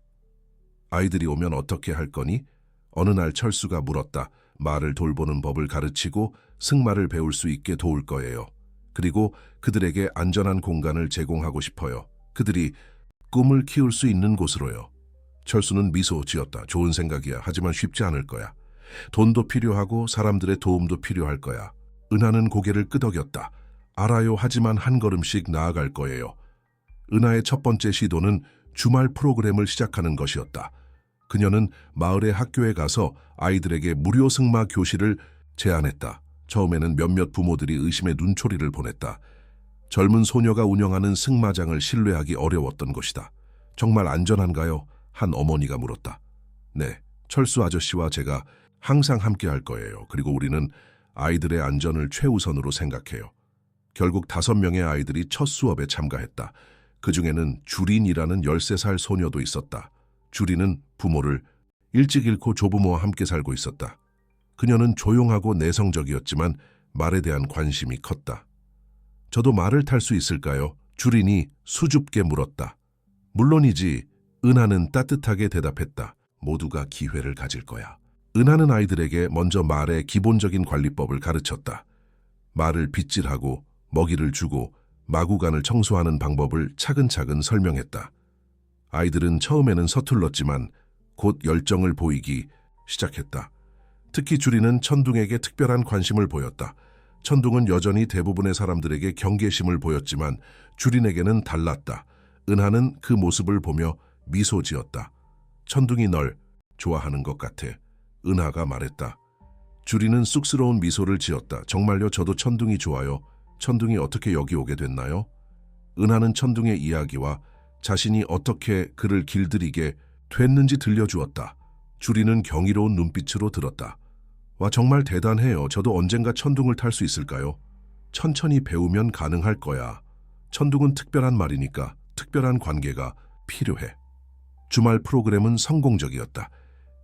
아이들이 오면 어떻게 할 거니? 어느 날 철수가 물었다. 말을 돌보는 법을 가르치고 승마를 배울 수 있게 도울 거예요. 그리고 그들에게 안전한 공간을 제공하고 싶어요. 그들이 꿈을 키울 수 있는 곳으로요. 철수는 미소 지었다. 좋은 생각이야. 하지만 쉽지 않을 거야. 돈도 필요하고 사람들의 도움도 필요할 거야. 은하는 고개를 끄덕였다. 알아요. 하지만 한 걸음씩 나아갈 거예요. 은하의 첫 번째 시도는 주말 프로그램을 시작하는 것이었다. 그녀는 마을의 학교에 가서 아이들에게 무료 승마 교실을 제안했다. 처음에는 몇몇 부모들이 의심의 눈초리를 보냈다. 젊은 소녀가 운영하는 승마장을 신뢰하기 어려웠던 것이다. 정말 안전한가요? 한 어머니가 물었다. 네, 철수 아저씨와 제가 항상 함께 할 거예요. 그리고 우리는 아이들의 안전을 최우선으로 생각해요. 결국 5명의 아이들이 첫 수업에 참가했다. 그중에는 주린이라는 13살 소녀도 있었다. 주린은 부모를 일찍 잃고 조부모와 함께 살고 있었다. 그녀는 조용하고 내성적이었지만 말에 대한 관심이 컸다. 저도 말을 탈 수 있을까요? 주린이 수줍게 물었다. 물론이지. 은하는 따뜻하게 대답했다. 모두가 기회를 가질 거야. 은하는 아이들에게 먼저 말의 기본적인 관리법을 가르쳤다. 말을 빗질하고 먹이를 주고 마구간을 청소하는 방법을 차근차근 설명했다. 아이들은 처음에는 서툴렀지만 곧 열정을 보이기 시작했다. 특히 주린은 천둥에게 특별한 관심을 보였다. 천둥은 여전히 대부분의 사람들에게 경계심을 보였지만 주린에게는 달랐다. 은하는 그 모습을 보며 미소 지었다. 천둥이 널 좋아하는 것 같아. 은하가 말했다. 주린은 쑥스러운 미소를 지었다. 정말요? 저도 천둥이 좋아요. 천둥이 어떻게 여기 오게 됐나요? 은하는 천둥의 이야기와 자신이 어떻게 그를 길들이게 됐는지 들려주었다. 주린은 경이로운 눈빛으로 들었다. 와, 정말 대단해요. 저도 언젠가 천둥을 탈 수 있을까요? 천천히 배우면 가능할 거야. 천둥은 특별한 말이니까 특별한 관계가 필요해. 주말 프로그램은 성공적이었다.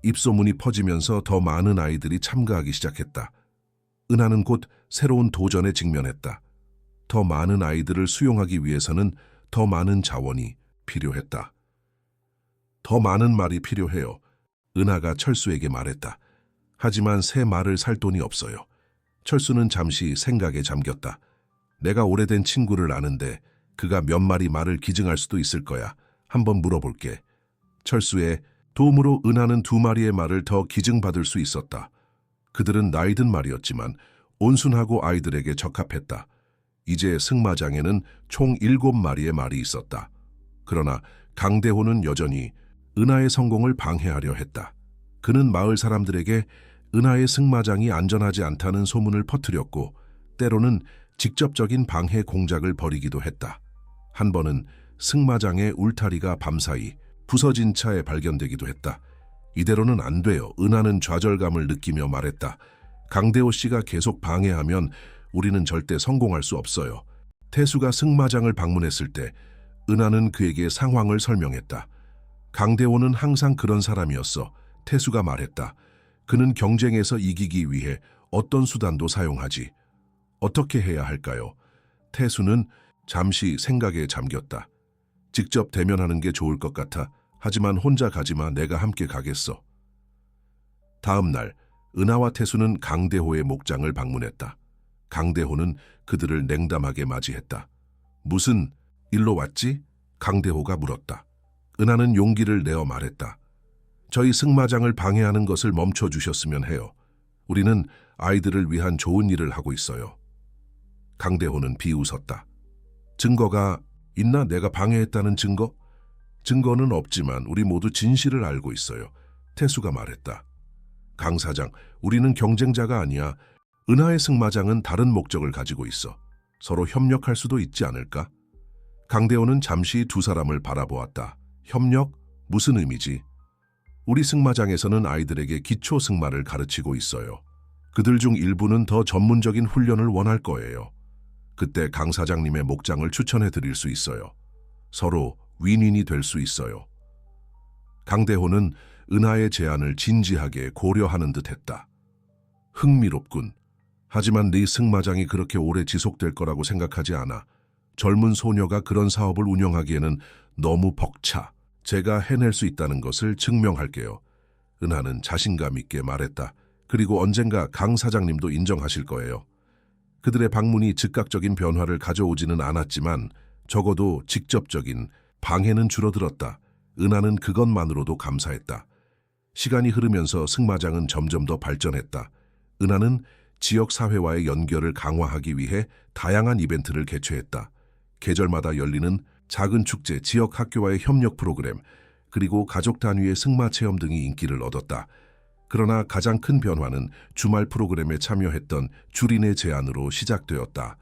입소문이 퍼지면서 더 많은 아이들이 참가하기 시작했다. 은하는 곧 새로운 도전에 직면했다. 더 많은 아이들을 수용하기 위해서는 더 많은 자원이 필요했다. 더 많은 말이 필요해요. 은하가 철수에게 말했다. 하지만 새 말을 살 돈이 없어요. 철수는 잠시 생각에 잠겼다. 내가 오래된 친구를 아는데 그가 몇 마리 말을 기증할 수도 있을 거야. 한번 물어볼게. 철수의 도움으로 은하는 2마리의 말을 더 기증받을 수 있었다. 그들은 나이든 말이었지만 온순하고 아이들에게 적합했다. 이제 승마장에는 총 7마리의 말이 있었다. 그러나 강대호는 여전히 은하의 성공을 방해하려 했다. 그는 마을 사람들에게 은하의 승마장이 안전하지 않다는 소문을 퍼뜨렸고 때로는 직접적인 방해 공작을 벌이기도 했다. 한 번은 승마장의 울타리가 밤사이 부서진 차에 발견되기도 했다. 이대로는 안 돼요. 은하는 좌절감을 느끼며 말했다. 강대호 씨가 계속 방해하면 우리는 절대 성공할 수 없어요. 태수가 승마장을 방문했을 때 은하는 그에게 상황을 설명했다. 강대호는 항상 그런 사람이었어. 태수가 말했다. 그는 경쟁에서 이기기 위해 어떤 수단도 사용하지. 어떻게 해야 할까요? 태수는 잠시 생각에 잠겼다. 직접 대면하는 게 좋을 것 같아. 하지만 혼자 가지마. 내가 함께 가겠어. 다음 날 은하와 태수는 강대호의 목장을 방문했다. 강대호는 그들을 냉담하게 맞이했다. 무슨 일로 왔지? 강대호가 물었다. 은하는 용기를 내어 말했다. 저희 승마장을 방해하는 것을 멈춰주셨으면 해요. 우리는 아이들을 위한 좋은 일을 하고 있어요. 강대호는 비웃었다. 증거가 있나? 내가 방해했다는 증거? 증거는 없지만 우리 모두 진실을 알고 있어요. 태수가 말했다. 강 사장, 우리는 경쟁자가 아니야. 은하의 승마장은 다른 목적을 가지고 있어. 서로 협력할 수도 있지 않을까? 강대호는 잠시 두 사람을 바라보았다. 협력? 무슨 의미지? 우리 승마장에서는 아이들에게 기초 승마를 가르치고 있어요. 그들 중 일부는 더 전문적인 훈련을 원할 거예요. 그때 강 사장님의 목장을 추천해 드릴 수 있어요. 서로 윈윈이 될 수 있어요. 강대호는 은하의 제안을 진지하게 고려하는 듯 했다. 흥미롭군. 하지만 네 승마장이 그렇게 오래 지속될 거라고 생각하지 않아. 젊은 소녀가 그런 사업을 운영하기에는 너무 벅차. 제가 해낼 수 있다는 것을 증명할게요. 은하는 자신감 있게 말했다. 그리고 언젠가 강 사장님도 인정하실 거예요. 그들의 방문이 즉각적인 변화를 가져오지는 않았지만 적어도 직접적인 방해는 줄어들었다. 은하는 그것만으로도 감사했다. 시간이 흐르면서 승마장은 점점 더 발전했다. 은하는 지역 사회와의 연결을 강화하기 위해 다양한 이벤트를 개최했다. 계절마다 열리는 작은 축제, 지역 학교와의 협력 프로그램, 그리고 가족 단위의 승마 체험 등이 인기를 얻었다. 그러나 가장 큰 변화는 주말 프로그램에 참여했던 주린의 제안으로 시작되었다.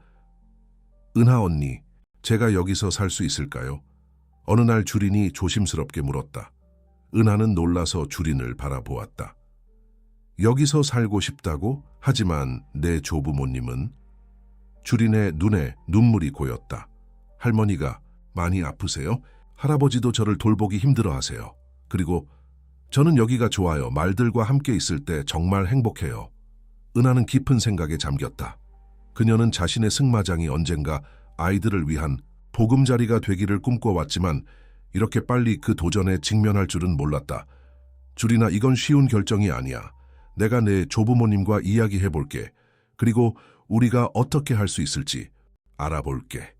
은하 언니, 제가 여기서 살 수 있을까요? 어느 날 주린이 조심스럽게 물었다. 은하는 놀라서 주린을 바라보았다. 여기서 살고 싶다고? 하지만 내 조부모님은? 주린의 눈에 눈물이 고였다. 할머니가 많이 아프세요? 할아버지도 저를 돌보기 힘들어하세요. 그리고 저는 여기가 좋아요. 말들과 함께 있을 때 정말 행복해요. 은하는 깊은 생각에 잠겼다. 그녀는 자신의 승마장이 언젠가 아이들을 위한 보금자리가 되기를 꿈꿔왔지만 이렇게 빨리 그 도전에 직면할 줄은 몰랐다. 주린아, 이건 쉬운 결정이 아니야. 내가 내 조부모님과 이야기해볼게. 그리고 우리가 어떻게 할 수 있을지 알아볼게.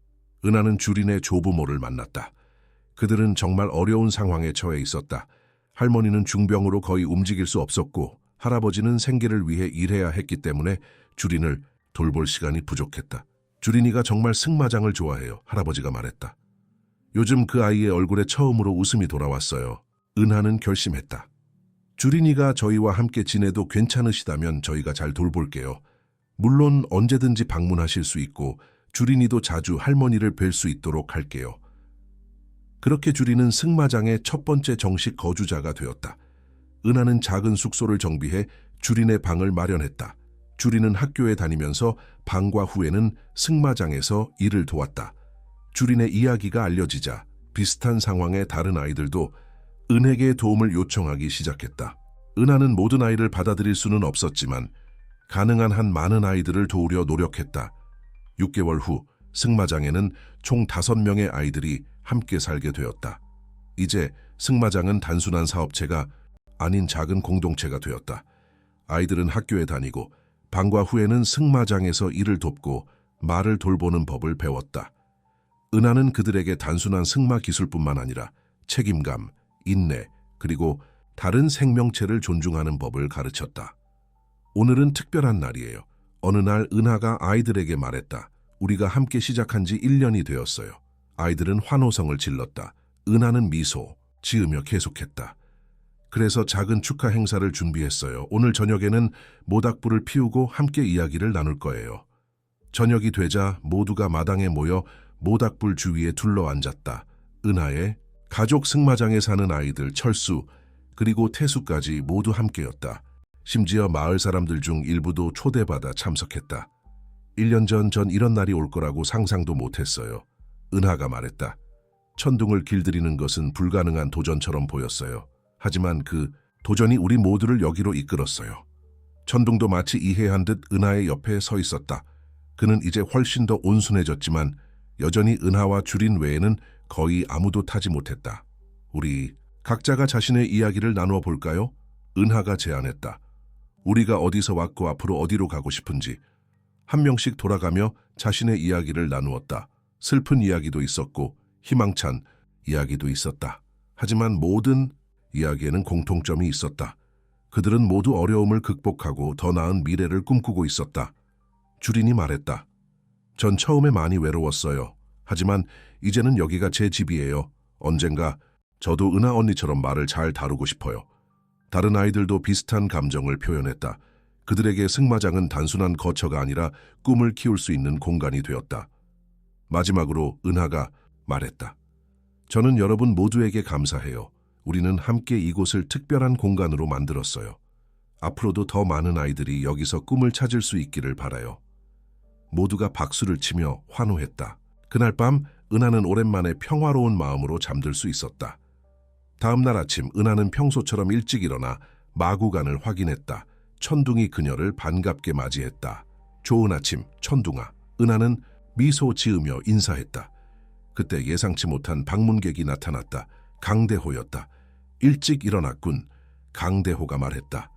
은하는 주린의 조부모를 만났다. 그들은 정말 어려운 상황에 처해 있었다. 할머니는 중병으로 거의 움직일 수 없었고 할아버지는 생계를 위해 일해야 했기 때문에 주린을 돌볼 시간이 부족했다. 주린이가 정말 승마장을 좋아해요. 할아버지가 말했다. 요즘 그 아이의 얼굴에 처음으로 웃음이 돌아왔어요. 은하는 결심했다. 주린이가 저희와 함께 지내도 괜찮으시다면 저희가 잘 돌볼게요. 물론 언제든지 방문하실 수 있고 주린이도 자주 할머니를 뵐 수 있도록 할게요. 그렇게 주린은 승마장의 첫 번째 정식 거주자가 되었다. 은하는 작은 숙소를 정비해 주린의 방을 마련했다. 주린은 학교에 다니면서 방과 후에는 승마장에서 일을 도왔다. 주린의 이야기가 알려지자 비슷한 상황의 다른 아이들도 은에게 도움을 요청하기 시작했다. 은하는 모든 아이를 받아들일 수는 없었지만 가능한 한 많은 아이들을 도우려 노력했다. 6개월 후 승마장에는 총 5명의 아이들이 함께 살게 되었다. 이제 승마장은 단순한 사업체가 아닌 작은 공동체가 되었다. 아이들은 학교에 다니고 방과 후에는 승마장에서 일을 돕고 말을 돌보는 법을 배웠다. 은하는 그들에게 단순한 승마 기술뿐만 아니라 책임감, 인내, 그리고 다른 생명체를 존중하는 법을 가르쳤다. 오늘은 특별한 날이에요. 어느 날 은하가 아이들에게 말했다. 우리가 함께 시작한 지 1년이 되었어요. 아이들은 환호성을 질렀다. 은하는 미소 지으며 계속했다. 그래서 작은 축하 행사를 준비했어요. 오늘 저녁에는 모닥불을 피우고 함께 이야기를 나눌 거예요. 저녁이 되자 모두가 마당에 모여 모닥불 주위에 둘러앉았다. 은하의 가족 승마장에 사는 아이들 철수 그리고 태수까지 모두 함께였다. 심지어 마을 사람들 중 일부도 초대받아 참석했다. 1년 전 이런 날이 올 거라고 상상도 못했어요. 은하가 말했다. 천둥을 길들이는 것은 불가능한 도전처럼 보였어요. 하지만 그 도전이 우리 모두를 여기로 이끌었어요. 천둥도 마치 이해한 듯 은하의 옆에 서 있었다. 그는 이제 훨씬 더 온순해졌지만 여전히 은하와 주린 외에는 거의 아무도 타지 못했다. 우리 각자가 자신의 이야기를 나누어 볼까요? 은하가 제안했다. 우리가 어디서 왔고 앞으로 어디로 가고 싶은지 한 명씩 돌아가며 자신의 이야기를 나누었다. 슬픈 이야기도 있었고 희망찬 이야기도 있었다. 하지만 모든 이야기에는 공통점이 있었다. 그들은 모두 어려움을 극복하고 더 나은 미래를 꿈꾸고 있었다. 주린이 말했다. 전 처음에 많이 외로웠어요. 하지만 이제는 여기가 제 집이에요. 언젠가 저도 은하 언니처럼 말을 잘 다루고 싶어요. 다른 아이들도 비슷한 감정을 표현했다. 그들에게 승마장은 단순한 거처가 아니라 꿈을 키울 수 있는 공간이 되었다. 마지막으로 은하가 말했다. 저는 여러분 모두에게 감사해요. 우리는 함께 이곳을 특별한 공간으로 만들었어요. 앞으로도 더 많은 아이들이 여기서 꿈을 찾을 수 있기를 바라요. 모두가 박수를 치며 환호했다. 그날 밤 은하는 오랜만에 평화로운 마음으로 잠들 수 있었다. 다음 날 아침 은하는 평소처럼 일찍 일어나 마구간을 확인했다. 천둥이 그녀를 반갑게 맞이했다. 좋은 아침, 천둥아. 은하는 미소 지으며 인사했다. 그때 예상치 못한 방문객이 나타났다. 강대호였다. 일찍 일어났군. 강대호가 말했다.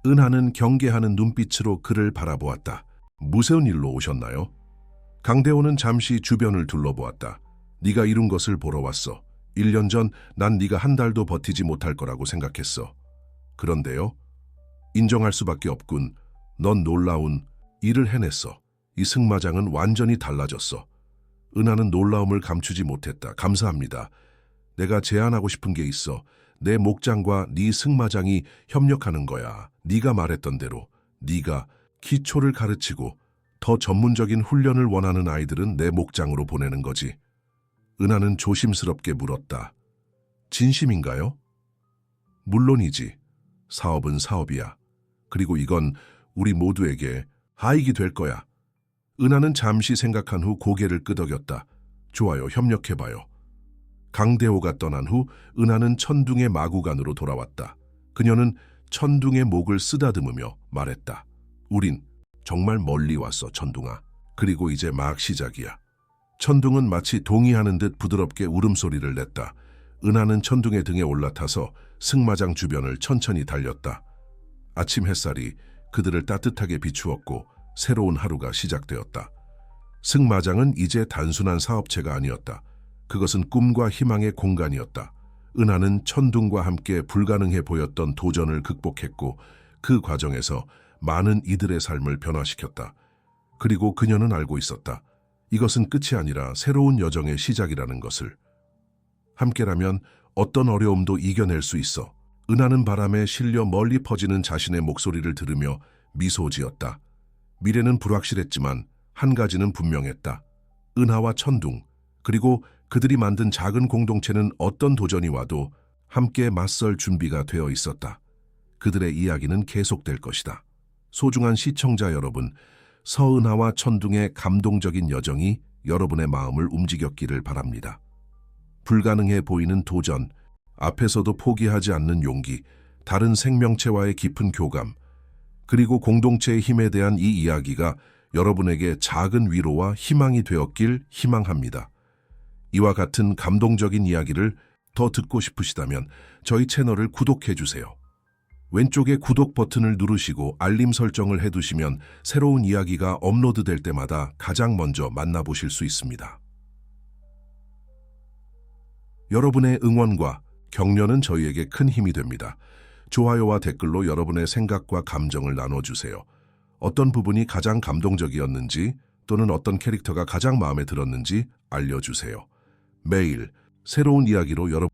은하는 경계하는 눈빛으로 그를 바라보았다. 무슨 일로 오셨나요? 강대호는 잠시 주변을 둘러보았다. 네가 이룬 것을 보러 왔어. 1년 전 난 네가 한 달도 버티지 못할 거라고 생각했어. 그런데요? 인정할 수밖에 없군. 넌 놀라운 일을 해냈어. 이 승마장은 완전히 달라졌어. 은하는 놀라움을 감추지 못했다. 감사합니다. 내가 제안하고 싶은 게 있어. 내 목장과 네 승마장이 협력하는 거야. 네가 말했던 대로 네가 기초를 가르치고 더 전문적인 훈련을 원하는 아이들은 내 목장으로 보내는 거지. 은하는 조심스럽게 물었다. 진심인가요? 물론이지. 사업은 사업이야. 그리고 이건 우리 모두에게 하익이 될 거야. 은하는 잠시 생각한 후 고개를 끄덕였다. 좋아요, 협력해봐요. 강대호가 떠난 후 은하는 천둥의 마구간으로 돌아왔다. 그녀는 천둥의 목을 쓰다듬으며 말했다. 우린 정말 멀리 왔어, 천둥아. 그리고 이제 막 시작이야. 천둥은 마치 동의하는 듯 부드럽게 울음소리를 냈다. 은하는 천둥의 등에 올라타서 승마장 주변을 천천히 달렸다. 아침 햇살이 그들을 따뜻하게 비추었고 새로운 하루가 시작되었다. 승마장은 이제 단순한 사업체가 아니었다. 그것은 꿈과 희망의 공간이었다. 은하는 천둥과 함께 불가능해 보였던 도전을 극복했고 그 과정에서 많은 이들의 삶을 변화시켰다. 그리고 그녀는 알고 있었다. 이것은 끝이 아니라 새로운 여정의 시작이라는 것을. 함께라면 어떤 어려움도 이겨낼 수 있어. 은하는 바람에 실려 멀리 퍼지는 자신의 목소리를 들으며 미소 지었다. 미래는 불확실했지만 한 가지는 분명했다. 은하와 천둥, 그리고 그들이 만든 작은 공동체는 어떤 도전이 와도 함께 맞설 준비가 되어 있었다. 그들의 이야기는 계속될 것이다. 소중한 시청자 여러분, 서은하와 천둥의 감동적인 여정이 여러분의 마음을 움직였기를 바랍니다. 불가능해 보이는 도전, 앞에서도 포기하지 않는 용기, 다른 생명체와의 깊은 교감, 그리고 공동체의 힘에 대한 이 이야기가 여러분에게 작은 위로와 희망이 되었길 희망합니다. 이와 같은 감동적인 이야기를 더 듣고 싶으시다면 저희 채널을 구독해주세요. 왼쪽에 구독 버튼을 누르시고 알림 설정을 해두시면 새로운 이야기가 업로드될 때마다 가장 먼저 만나보실 수 있습니다. 여러분의 응원과 격려는 저희에게 큰 힘이 됩니다. 좋아요와 댓글로 여러분의 생각과 감정을 나눠주세요. 어떤 부분이 가장 감동적이었는지 또는 어떤 캐릭터가 가장 마음에 들었는지 알려주세요. 매일 새로운 이야기로 여러분